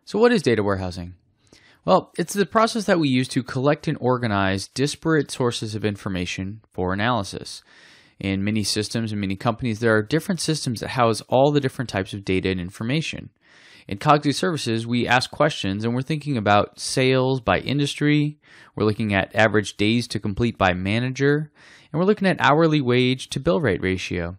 So what is data warehousing? Well, it's the process that we use to collect and organize disparate sources of information for analysis. In many systems and many companies, there are different systems that house all the different types of data and information. In Cognitive Services, we ask questions and we're thinking about sales by industry, we're looking at average days to complete by manager, and we're looking at hourly wage to bill rate ratio.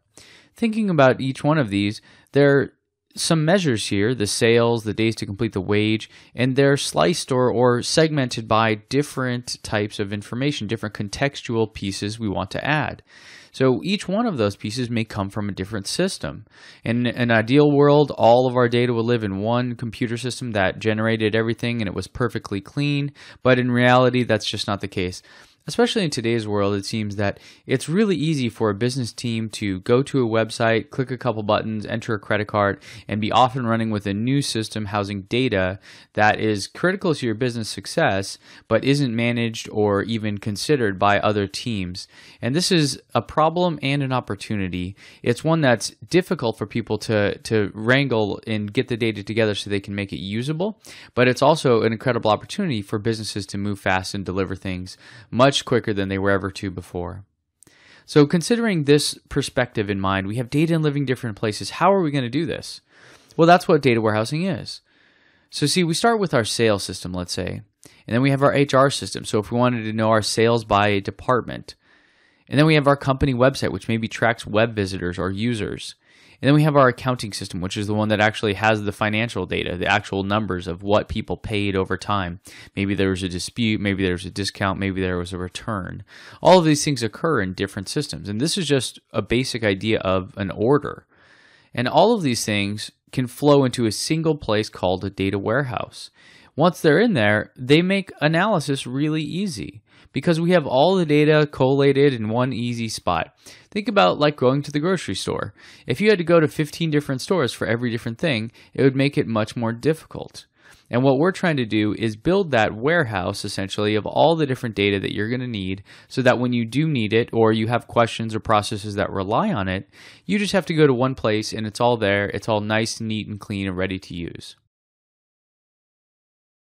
Thinking about each one of these, there are some measures here, the sales, the days to complete the wage, and they're sliced or segmented by different types of information, different contextual pieces we want to add. So each one of those pieces may come from a different system. In an ideal world, all of our data would live in one computer system that generated everything and it was perfectly clean, but in reality, that's just not the case. Especially in today's world, it seems that it's really easy for a business team to go to a website, click a couple buttons, enter a credit card, and be off and running with a new system housing data that is critical to your business success, but isn't managed or even considered by other teams. And this is a problem and an opportunity. It's one that's difficult for people to wrangle and get the data together so they can make it usable, but it's also an incredible opportunity for businesses to move fast and deliver things much quicker than they were ever to before. So considering this perspective in mind, we have data in living different places. How are we going to do this? Well, that's what data warehousing is. So see, we start with our sales system, let's say, and then we have our HR system. So if we wanted to know our sales by department, and then we have our company website, which maybe tracks web visitors or users. And then we have our accounting system, which is the one that actually has the financial data, the actual numbers of what people paid over time. Maybe there was a dispute, maybe there was a discount, maybe there was a return. All of these things occur in different systems. And this is just a basic idea of an order. And all of these things can flow into a single place called a data warehouse. Once they're in there, they make analysis really easy because we have all the data collated in one easy spot. Think about like going to the grocery store. If you had to go to 15 different stores for every different thing, it would make it much more difficult. And what we're trying to do is build that warehouse essentially of all the different data that you're going to need so that when you do need it or you have questions or processes that rely on it, you just have to go to one place and it's all there. It's all nice, neat, and clean and ready to use.